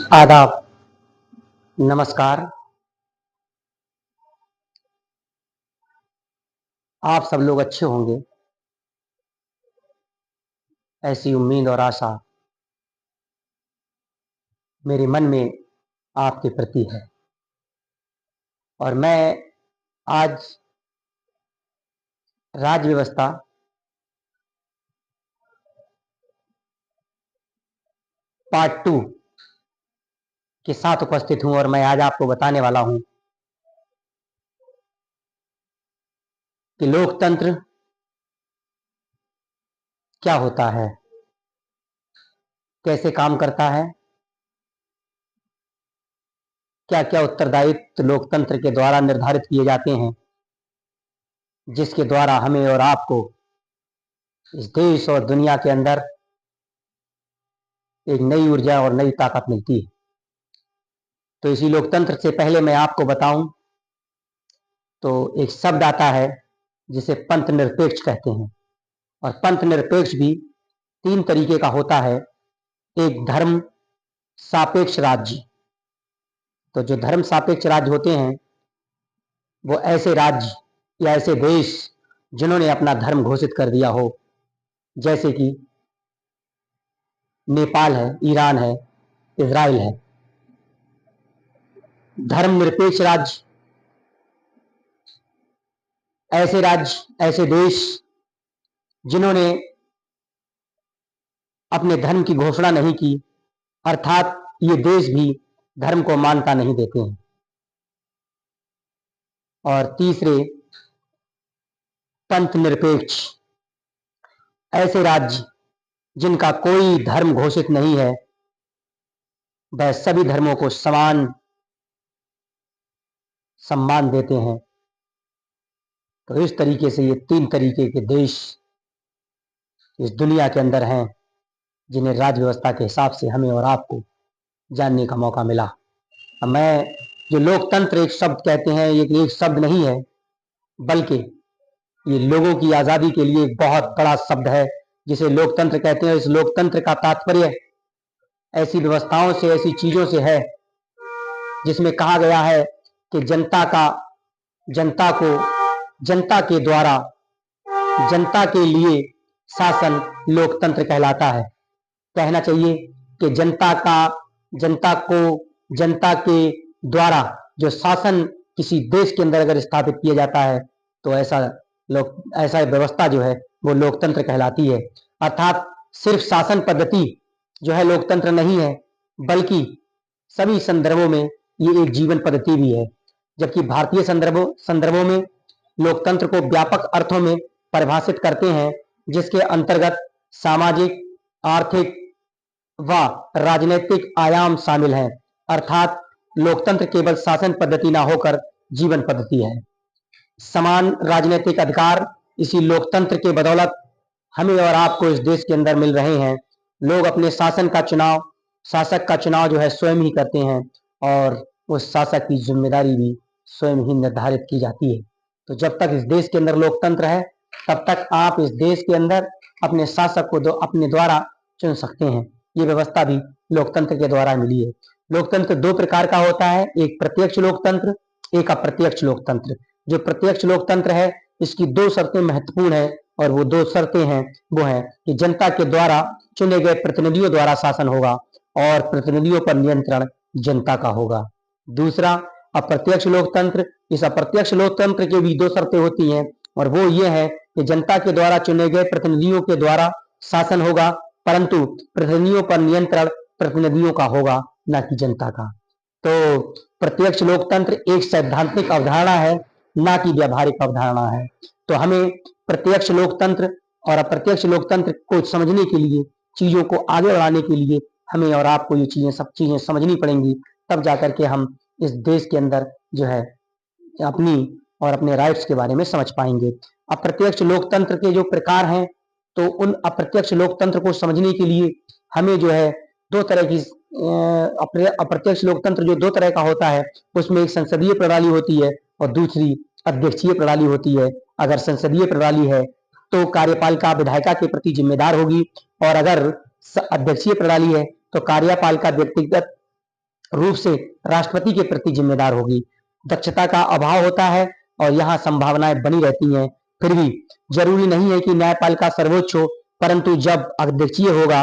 आदाब, नमस्कार। आप सब लोग अच्छे होंगे, ऐसी उम्मीद और आशा मेरे मन में आपके प्रति है। और मैं आज राज्य व्यवस्था पार्ट 2 के साथ उपस्थित हूं और मैं आज आपको बताने वाला हूं कि लोकतंत्र क्या होता है, कैसे काम करता है, क्या क्या उत्तरदायित्व लोकतंत्र के द्वारा निर्धारित किए जाते हैं, जिसके द्वारा हमें और आपको इस देश और दुनिया के अंदर एक नई ऊर्जा और नई ताकत मिलती है। तो इसी लोकतंत्र से पहले मैं आपको बताऊं तो एक शब्द आता है जिसे पंथ निरपेक्ष कहते हैं। और पंथ निरपेक्ष भी 3 तरीके का होता है। एक धर्म सापेक्ष राज्य। तो जो धर्म सापेक्ष राज्य होते हैं वो ऐसे राज्य या ऐसे देश जिन्होंने अपना धर्म घोषित कर दिया हो, जैसे कि नेपाल है, ईरान है, इजराइल है। धर्म निरपेक्ष राज्य ऐसे राज्य, ऐसे देश जिन्होंने अपने धर्म की घोषणा नहीं की, अर्थात ये देश भी धर्म को मान्यता नहीं देते हैं। और तीसरे पंथ निरपेक्ष, ऐसे राज्य जिनका कोई धर्म घोषित नहीं है, वह सभी धर्मों को समान सम्मान देते हैं। तो इस तरीके से ये 3 तरीके के देश इस दुनिया के अंदर हैं, जिन्हें राज्य व्यवस्था के हिसाब से हमें और आपको जानने का मौका मिला। अब मैं जो लोकतंत्र एक शब्द कहते हैं, ये एक शब्द नहीं है, बल्कि ये लोगों की आजादी के लिए एक बहुत बड़ा शब्द है जिसे लोकतंत्र कहते हैं। इस लोकतंत्र का तात्पर्य ऐसी व्यवस्थाओं से, ऐसी चीजों से है जिसमें कहा गया है कि जनता को जनता के द्वारा जनता के लिए शासन लोकतंत्र कहलाता है। कहना चाहिए कि जनता को जनता के द्वारा जो शासन किसी देश के अंदर अगर स्थापित किया जाता है तो ऐसा व्यवस्था जो है वो लोकतंत्र कहलाती है। अर्थात सिर्फ शासन पद्धति जो है लोकतंत्र नहीं है, बल्कि सभी संदर्भों में ये एक जीवन पद्धति भी है। जबकि भारतीय संदर्भों में लोकतंत्र को व्यापक अर्थों में परिभाषित करते हैं, जिसके अंतर्गत सामाजिक, आर्थिक व राजनीतिक आयाम शामिल हैं। अर्थात लोकतंत्र केवल शासन पद्धति ना होकर जीवन पद्धति है। समान राजनीतिक अधिकार इसी लोकतंत्र के बदौलत हमें और आपको इस देश के अंदर मिल रहे हैं। लोग अपने शासक का चुनाव जो है स्वयं ही करते हैं और उस शासक की जिम्मेदारी भी स्वयं ही निर्धारित की जाती है। तो जब तक इस देश के अंदर लोकतंत्र है, तब तक आप इस देश के अंदर अपने शासक को अपने द्वारा चुन सकते हैं। ये व्यवस्था भी लोकतंत्र के द्वारा मिली है। लोकतंत्र 2 प्रकार का होता है, एक प्रत्यक्ष लोकतंत्र, एक अप्रत्यक्ष लोकतंत्र। जो प्रत्यक्ष लोकतंत्र है, इसकी 2 शर्तें महत्वपूर्ण है, और वो 2 शर्तें हैं, वो है कि जनता के द्वारा चुने गए प्रतिनिधियों द्वारा शासन होगा और प्रतिनिधियों पर नियंत्रण जनता का होगा। दूसरा अप्रत्यक्ष लोकतंत्र। इस अप्रत्यक्ष लोकतंत्र की भी 2 शर्तें होती हैं, और वो ये है कि जनता के द्वारा चुने गए प्रतिनिधियों के द्वारा शासन होगा, परंतु प्रतिनिधियों पर नियंत्रण प्रतिनिधियों का होगा, ना कि जनता का। तो प्रत्यक्ष लोकतंत्र एक सैद्धांतिक अवधारणा है, ना कि व्यावहारिक अवधारणा है। तो हमें प्रत्यक्ष लोकतंत्र और अप्रत्यक्ष लोकतंत्र को समझने के लिए, चीजों को आगे बढ़ाने के लिए हमें और आपको ये सब चीजें समझनी पड़ेंगी, तब जाकर के हम इस देश के अंदर जो है अपनी और अपने राइट्स के बारे में समझ पाएंगे। अप्रत्यक्ष लोकतंत्र के जो प्रकार हैं, तो उन अप्रत्यक्ष लोकतंत्र को समझने के लिए हमें जो है 2 तरह की अप्रत्यक्ष लोकतंत्र जो 2 तरह का होता है, उसमें एक संसदीय प्रणाली होती है और दूसरी अध्यक्षीय प्रणाली होती है। अगर संसदीय प्रणाली है तो कार्यपालिका विधायिका के प्रति जिम्मेदार होगी, और अगर अध्यक्षीय प्रणाली है तो कार्यपालिका व्यक्तिगत रूप से राष्ट्रपति के प्रति जिम्मेदार होगी। दक्षता का अभाव होता है और यहाँ संभावनाएं बनी रहती हैं। फिर भी जरूरी नहीं है कि न्यायपालिका सर्वोच्च हो, परंतु जब अध्यक्षीय होगा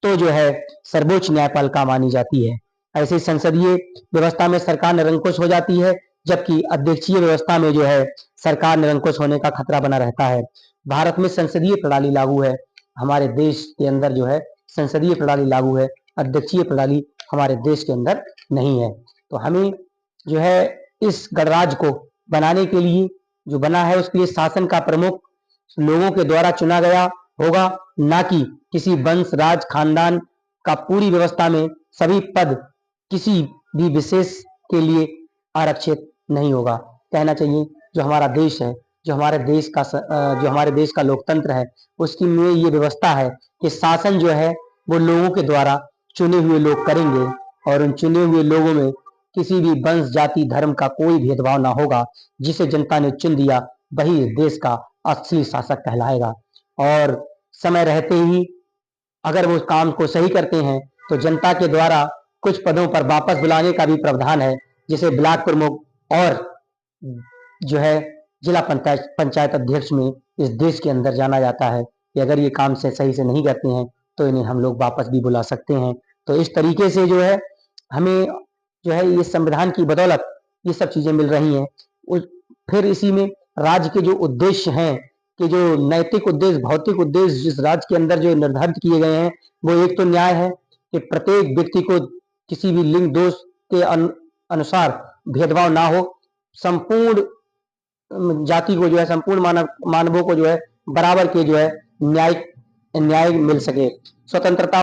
तो जो है सर्वोच्च न्यायपालिका मानी जाती है। ऐसे संसदीय व्यवस्था में सरकार निरंकुश हो जाती है, जबकि अध्यक्षीय व्यवस्था में जो है सरकार निरंकुश होने का खतरा बना रहता है। भारत में संसदीय प्रणाली लागू है, हमारे देश के अंदर जो है संसदीय प्रणाली लागू है, अध्यक्षीय प्रणाली हमारे देश के अंदर नहीं है। तो हमें जो है इस गणराज्य को बनाने के लिए जो बना है उसके लिए शासन का प्रमुख लोगों के द्वारा चुना गया होगा, ना कि किसी वंश राज खानदान का पूरी व्यवस्था में सभी पद किसी भी विशेष के लिए आरक्षित नहीं होगा। कहना चाहिए जो हमारा देश है, जो हमारे देश का लोकतंत्र है, उसकी में ये व्यवस्था है कि शासन जो है वो लोगों के द्वारा चुने हुए लोग करेंगे और उन चुने हुए लोगों में किसी भी वंश जाति धर्म का कोई भेदभाव ना होगा। जिसे जनता ने चुन दिया वही देश का असली शासक कहलाएगा। और समय रहते ही अगर वो काम को सही करते हैं तो जनता के द्वारा कुछ पदों पर वापस बुलाने का भी प्रावधान है, जिसे ब्लॉक प्रमुख और जो है जिला पंचायत अध्यक्ष में इस देश के अंदर जाना जाता है कि अगर ये काम से सही से नहीं करते हैं तो इन्हें हम लोग वापस भी बुला सकते हैं। तो इस तरीके से जो है हमें जो है ये संविधान की बदौलत ये सब चीजें मिल रही हैं। फिर इसी में राज्य के जो उद्देश्य हैं कि जो नैतिक उद्देश्य भौतिक उद्देश्य जिस राज्य के अंदर जो निर्धारित किए गए हैं वो एक तो न्याय है कि प्रत्येक व्यक्ति को किसी भी लिंग दोष के अनुसार भेदभाव ना हो, संपूर्ण जाति को जो है संपूर्ण मानवों को जो है बराबर के जो है न्याय मिल सके। स्वतंत्रता